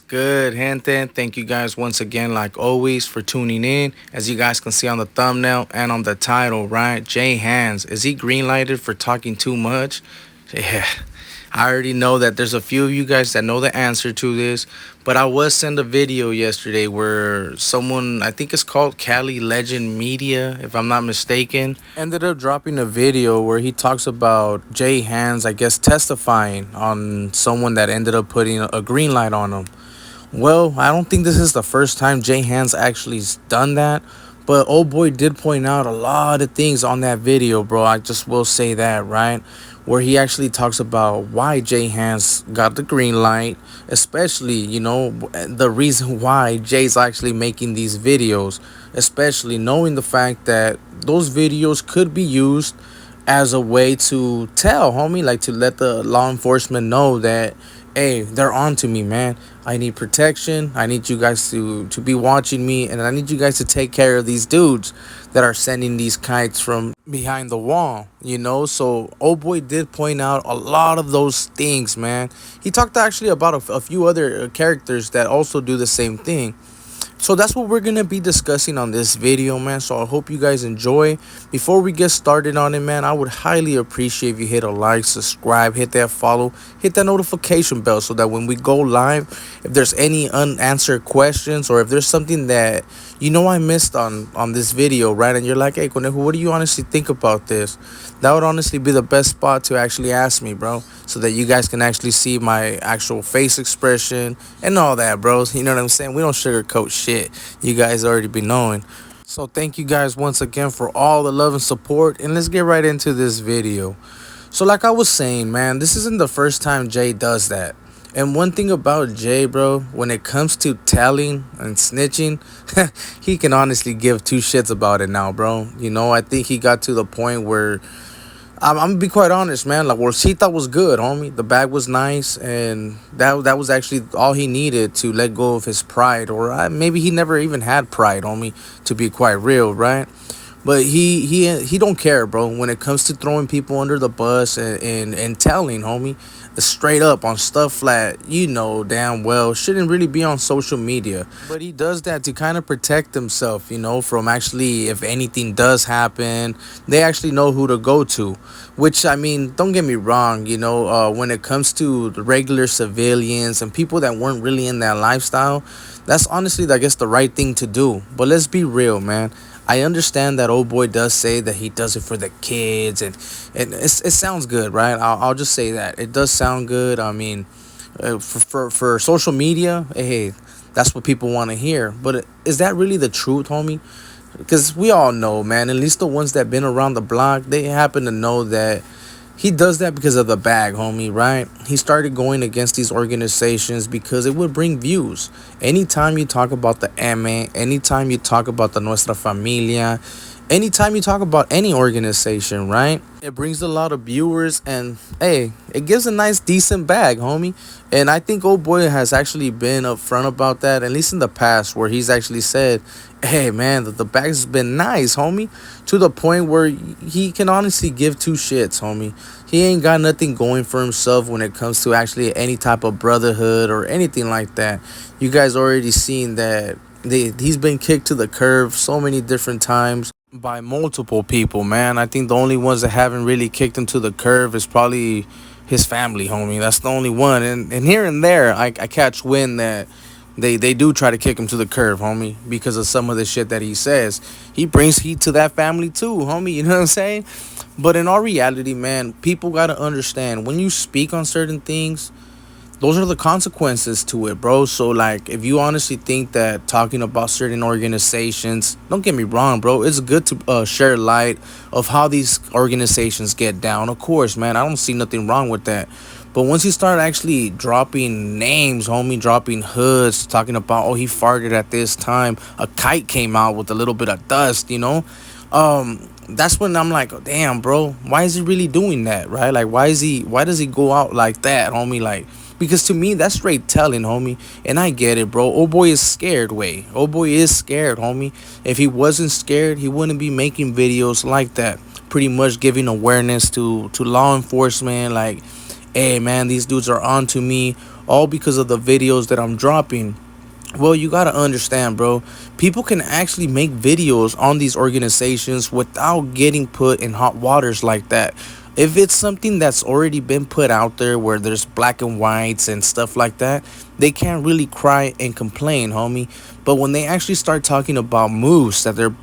Good, gente? Thank you guys once again, like always, for tuning in. As you guys can see on the thumbnail and on the title, right? Jay Hands, is he greenlighted for talking too much? Yeah, I already know that there's a few of you guys that know the answer to this, but I was sent a video yesterday where someone, I think it's called Cali Legend Media, if I'm not mistaken, ended up dropping a video where he talks about Jay Hands, I guess, testifying on someone that ended up putting a green light on him. Well, I don't think this is the first time Jay Hans actually done that, but old boy did point out a lot of things on that video, bro. I just will say that, right? Where he actually talks about why Jay Hans got the green light, especially, the reason why Jay's actually making these videos, especially knowing the fact that those videos could be used as a way to tell, homie, like to let the law enforcement know that, hey, they're on to me, man. I need protection. I need you guys to be watching me, and I need you guys to take care of these dudes that are sending these kites from behind the wall. So old boy did point out a lot of those things, man. He talked actually about a few other characters that also do the same thing. So that's what we're gonna be discussing on this video, man. So I hope you guys enjoy. Before we get started on it, man, I would highly appreciate if you hit a like, subscribe, hit that follow, hit that notification bell, so that when we go live, if there's any unanswered questions, or if there's something that I missed on this video, right, and you're like, hey, Conejo, what do you honestly think about this? That would honestly be the best spot to actually ask me, bro, so that you guys can actually see my actual face expression and all that, bros. You know what I'm saying? We don't sugarcoat shit. You guys already be knowing. So thank you guys once again for all the love and support, and let's get right into this video. So like I was saying, man, this isn't the first time Jay does that. And one thing about Jay, bro, when it comes to telling and snitching, he can honestly give two shits about it now, bro. I think he got to the point where I'm gonna be quite honest, man. Like, Rosita was good, homie. The bag was nice, and that was actually all he needed to let go of his pride, or maybe he never even had pride, homie. To be quite real, right? But he don't care, bro. When it comes to throwing people under the bus and telling, homie, straight up on stuff that damn well shouldn't really be on social media. But he does that to kind of protect himself, from actually, if anything does happen, they actually know who to go to. Which, I mean, don't get me wrong, when it comes to the regular civilians and people that weren't really in that lifestyle, that's honestly, I guess, the right thing to do. But let's be real, man. I understand that old boy does say that he does it for the kids, and it sounds good, right? I'll just say that it does sound good. I mean, for social media, hey, that's what people want to hear. But is that really the truth, homie? Because we all know, man. At least the ones that been around the block, they happen to know that he does that because of the bag, homie, right? He started going against these organizations because it would bring views. Anytime you talk about the MA, anytime you talk about the Nuestra Familia, anytime you talk about any organization, right? It brings a lot of viewers, and hey, it gives a nice decent bag, homie. And I think old boy has actually been upfront about that, at least in the past, where he's actually said, hey man, the bag has been nice, homie, to the point where he can honestly give two shits, homie. He ain't got nothing going for himself when it comes to actually any type of brotherhood or anything like that. You guys already seen that he's been kicked to the curb so many different times by multiple people, man. I think the only ones that haven't really kicked him to the curb is probably his family, homie. That's the only one. And here and there, I catch wind that they do try to kick him to the curb, homie, because of some of the shit that he says. He brings heat to that family too, homie. You know what I'm saying? But in all reality, man, people got to understand, when you speak on certain things, those are the consequences to it, bro. So, like, if you honestly think that talking about certain organizations, don't get me wrong, bro, it's good to share light of how these organizations get down. Of course, man, I don't see nothing wrong with that. But once you start actually dropping names, homie, dropping hoods, talking about, oh, he farted at this time, a kite came out with a little bit of dust, that's when I'm like, oh, damn, bro, why is he really doing that, right? Like, why does he go out like that, homie? Like, because to me, that's straight telling, homie. And I get it, bro. Old boy is scared, way. Old boy is scared, homie. If he wasn't scared, he wouldn't be making videos like that. Pretty much giving awareness to law enforcement, like, hey man, these dudes are on to me, all because of the videos that I'm dropping. Well, you gotta understand, bro. People can actually make videos on these organizations without getting put in hot waters like that. If it's something that's already been put out there where there's black and whites and stuff like that, they can't really cry and complain, homie. But when they actually start talking about moves that they're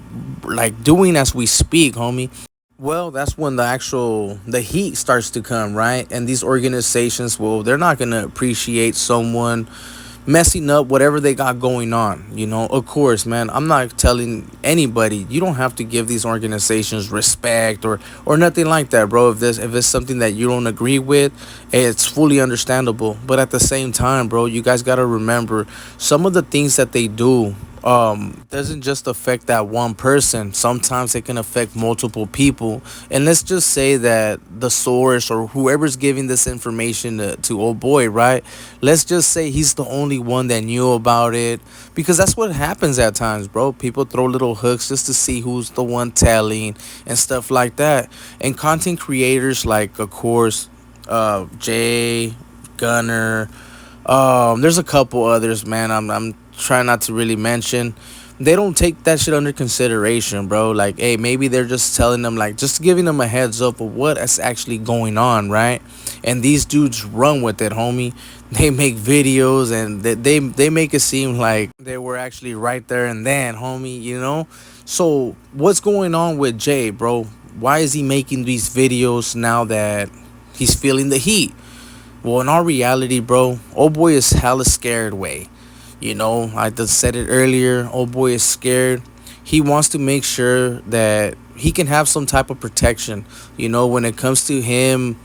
like doing as we speak, homie, well, that's when the heat starts to come, right? And these organizations, well, they're not gonna appreciate someone messing up whatever they got going on. Of course, man, I'm not telling anybody you don't have to give these organizations respect or nothing like that, bro. If it's something that you don't agree with, it's fully understandable. But at the same time, bro, you guys got to remember some of the things that they do doesn't just affect that one person. Sometimes it can affect multiple people. And let's just say that the source or whoever's giving this information to old boy, right, let's just say he's the only one that knew about it, because that's what happens at times, bro. People throw little hooks just to see who's the one telling and stuff like that. And content creators, like, of course, Jay, Gunner, there's a couple others, man. I'm trying not to really mention. They don't take that shit under consideration, bro. Like, hey, maybe they're just telling them, like, just giving them a heads up of what is actually going on, right? And these dudes run with it, homie. They make videos and they make it seem like they were actually right there and then, homie. So what's going on with Jay, bro? Why is he making these videos now that he's feeling the heat? Well, in our reality, bro, old boy is hella scared way. I just said it earlier. Old boy is scared. He wants to make sure that he can have some type of protection, when it comes to him.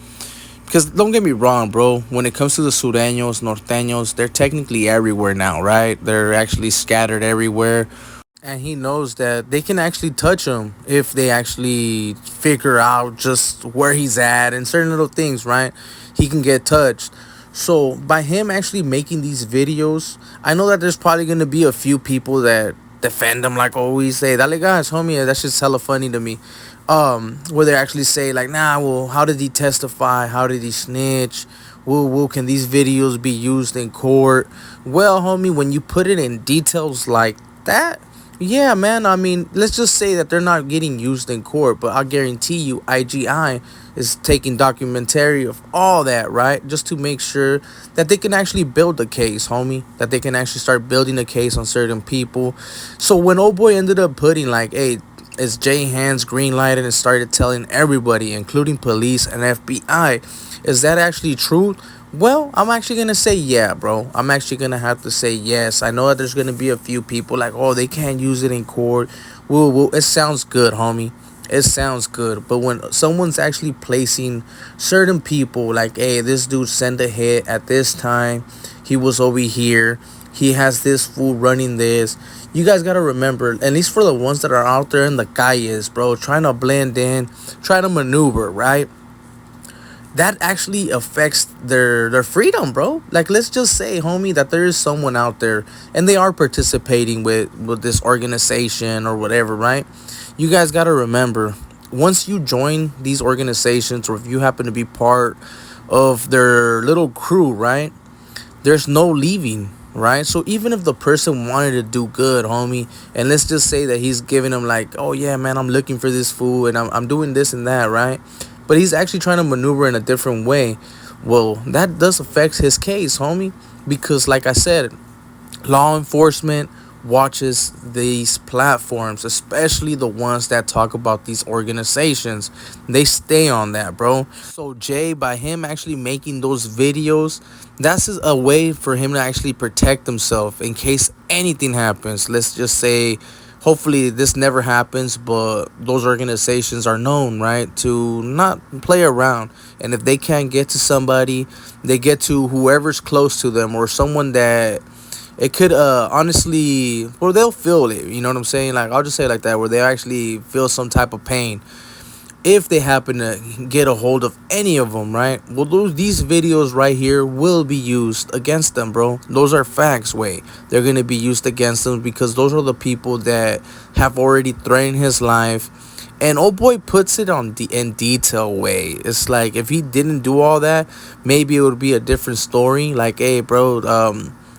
Because don't get me wrong, bro. When it comes to the Sureños, Norteños, they're technically everywhere now, right? They're actually scattered everywhere. And he knows that they can actually touch him if they actually figure out just where he's at and certain little things, right? He can get touched. So by him actually making these videos, I know that there's probably going to be a few people that defend him, like always say, dale guys, homie, that's just hella funny to me. Where they actually say, like, nah, well, how did he testify? How did he snitch? Well, can these videos be used in court? Well, homie, when you put it in details like that, yeah, man. I mean, let's just say that they're not getting used in court, but I guarantee you, IGI is taking documentary of all that, right? Just to make sure that they can actually build a case, homie. That they can actually start building a case on certain people. So when old boy ended up putting, like, hey, is Jay Hands green lighted and started telling everybody, including police and FBI, is that actually true? Well, I'm actually going to say yeah, bro. I'm actually going to have to say yes. I know that there's going to be a few people like, oh, they can't use it in court. Well, it sounds good, homie. It sounds good. But when someone's actually placing certain people, like, hey, this dude sent a hit at this time. He was over here. He has this fool running this. You guys got to remember, at least for the ones that are out there in the calles, bro, trying to blend in, trying to maneuver, right? That actually affects their freedom, bro. Like, let's just say, homie, that there is someone out there and they are participating with this organization or whatever, right? You guys got to remember, once you join these organizations, or if you happen to be part of their little crew, right, there's no leaving, right? So even if the person wanted to do good, homie, and let's just say that he's giving them, like, oh yeah, man, I'm looking for this food and I'm doing this and that, right? But he's actually trying to maneuver in a different way. Well, that does affect his case, homie, because like I said, law enforcement watches these platforms, especially the ones that talk about these organizations. They stay on that, bro. So Jay, by him actually making those videos, that's a way for him to actually protect himself in case anything happens. Let's just say, hopefully this never happens, but those organizations are known, right, to not play around. And if they can't get to somebody, they get to whoever's close to them, or someone that it could honestly, or they'll feel it, you know what I'm saying? Like, I'll just say it like that, where they actually feel some type of pain if they happen to get a hold of any of them, right? Well, these videos right here will be used against them, bro. Those are facts. Way they're gonna be used against them, because those are the people that have already threatened his life And old boy puts it on in detail way. It's like if he didn't do all that, maybe it would be a different story. Like, hey, bro,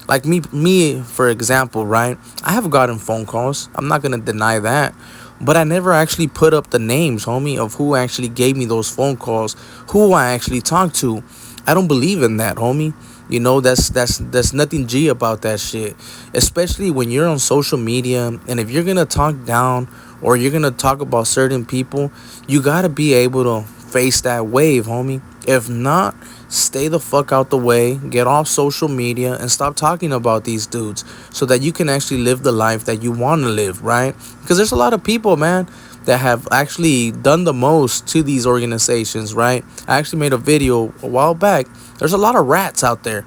like me for example, right? I have gotten phone calls. I'm not gonna deny that, but I never actually put up the names, homie, of who actually gave me those phone calls, who I actually talked to. I don't believe in that, homie. You know, that's nothing G about that shit. Especially when you're on social media, and if you're gonna talk down or you're gonna talk about certain people, you gotta be able to face that wave, homie. If not, stay the fuck out the way, get off social media, and stop talking about these dudes so that you can actually live the life that you want to live, right? Because there's a lot of people, man, that have actually done the most to these organizations, right? I actually made a video a while back. There's a lot of rats out there,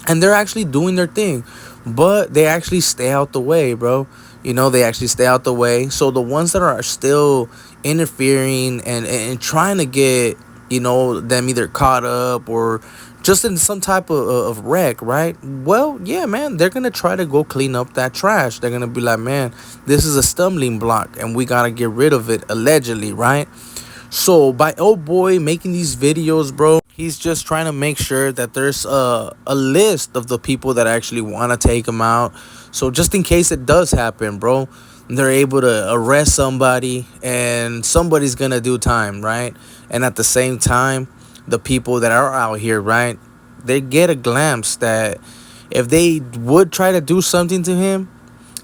and they're actually doing their thing, but they actually stay out the way, bro. You know, they actually stay out the way. So the ones that are still interfering and trying to get, you know, them either caught up or just in some type of wreck, right? Well, yeah, man, they're gonna try to go clean up that trash. They're gonna be like, man, this is a stumbling block and we gotta get rid of it, allegedly, right? So by old boy making these videos, bro, he's just trying to make sure that there's a list of the people that actually want to take him out. So just in case it does happen, bro, they're able to arrest somebody and somebody's gonna do time, right? And at the same time, the people that are out here, right, they get a glimpse that if they would try to do something to him,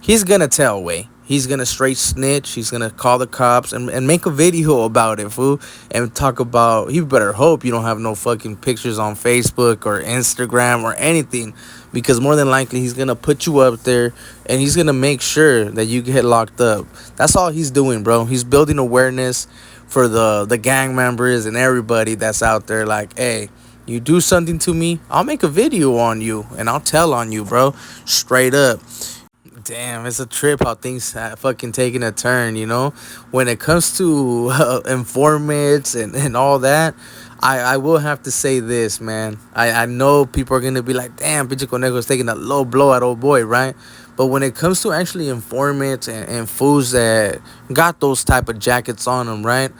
he's gonna tell way. He's gonna straight snitch. He's gonna call the cops and make a video about it, fool. And talk about, you better hope you don't have no fucking pictures on Facebook or Instagram or anything. Because more than likely he's gonna put you up there and he's gonna make sure that you get locked up. That's all he's doing, bro. He's building awareness for the gang members and everybody that's out there, like, hey, you do something to me, I'll make a video on you and I'll tell on you, bro. Straight up. Damn, it's a trip how things have fucking taking a turn, you know? When it comes to informants and all that, I will have to say this, man. I know people are going to be like, damn, Pinche Conejo's taking a low blow at old boy, right? But when it comes to actually informants and fools that got those type of jackets on them, right?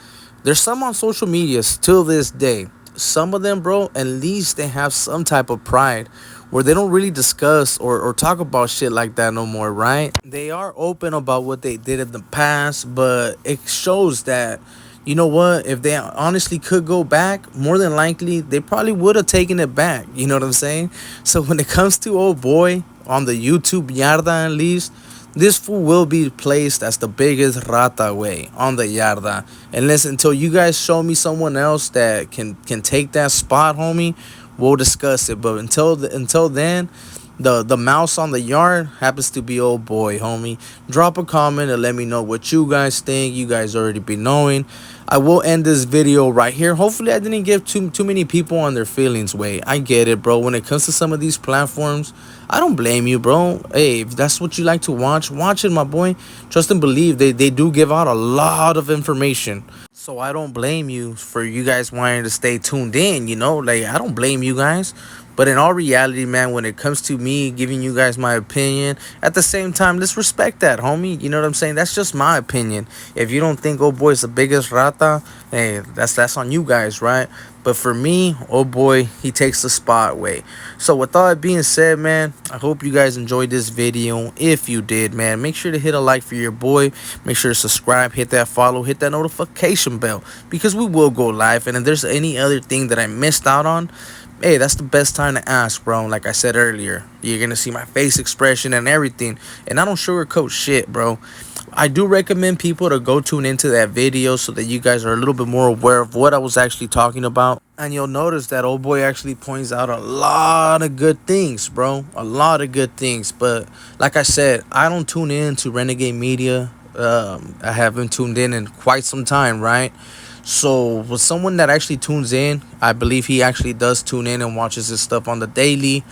There's some on social media till this day. Some of them, bro, at least they have some type of pride where they don't really discuss or talk about shit like that no more, right? They are open about what they did in the past, but it shows that, you know what, if they honestly could go back, more than likely they probably would have taken it back. You know what I'm saying? So when it comes to old boy on the YouTube yarda, at least, this fool will be placed as the biggest rata way on the yarda. And listen, until you guys show me someone else that can take that spot, homie, we'll discuss it. But until then, the mouse on the yard happens to be old boy, homie. Drop a comment and let me know what you guys think. You guys already be knowing. I will end this video right here. Hopefully I didn't give too many people on their feelings way. I get it, bro. When it comes to some of these platforms, I don't blame you, bro. Hey, if that's what you like to watch it, my boy. Trust and believe, they do give out a lot of information. So I don't blame you for you guys wanting to stay tuned in, you know? Like, I don't blame you guys. But in all reality, man, when it comes to me giving you guys my opinion, at the same time, let's respect that, homie. You know what I'm saying? That's just my opinion. If you don't think old boy is the biggest rata, hey, that's on you guys, right? But for me, oh boy, he takes the spot way. So with all that being said, man, I hope you guys enjoyed this video. If you did, man, make sure to hit a like for your boy. Make sure to subscribe, hit that follow, hit that notification bell, because we will go live. And if there's any other thing that I missed out on, hey, that's the best time to ask, bro. Like I said earlier, you're gonna see my face expression and everything, and I don't sugarcoat shit, bro. I do recommend people to go tune into that video so that you guys are a little bit more aware of what I was actually talking about. And you'll notice that old boy actually points out a lot of good things, bro. A lot of good things. But like I said, I don't tune in to Renegade Media. I haven't tuned in quite some time, right? So with someone that actually tunes in, I believe he actually does tune in and watches his stuff on the daily.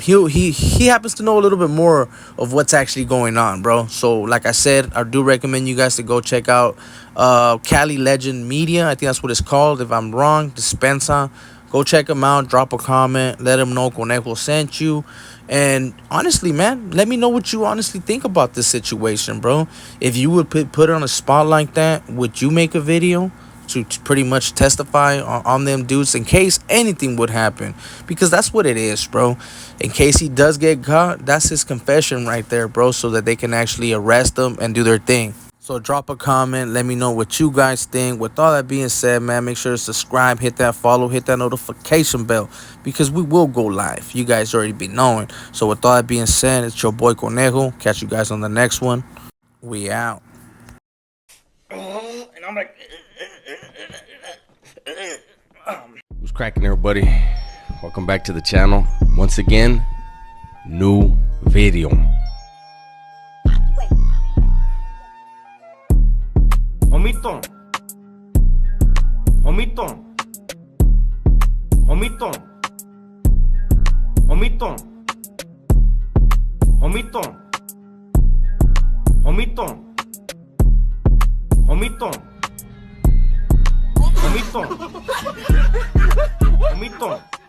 He happens to know a little bit more of what's actually going on, bro. So like I said, I do recommend you guys to go check out Cali Legend Media. I think that's what it's called. If I'm wrong, Dispensa. Go check him out. Drop a comment. Let him know Conejo sent you. And honestly, man, let me know what you honestly think about this situation, bro. If you would put on a spot like that, would you make a video to pretty much testify on them dudes in case anything would happen? Because that's what it is, bro. In case he does get caught, that's his confession right there, bro, so that they can actually arrest him and do their thing. So drop a comment. Let me know what you guys think. With all that being said, man, make sure to subscribe, hit that follow, hit that notification bell, because we will go live. You guys already be knowing. So with all that being said, it's your boy Conejo. Catch you guys on the next one. We out. And I'm like, what's cracking, everybody? Welcome back to the channel. Once again, new video. Omito. Omito. Omito. Omito. Omito. Omito. Omito. Omito. Omito.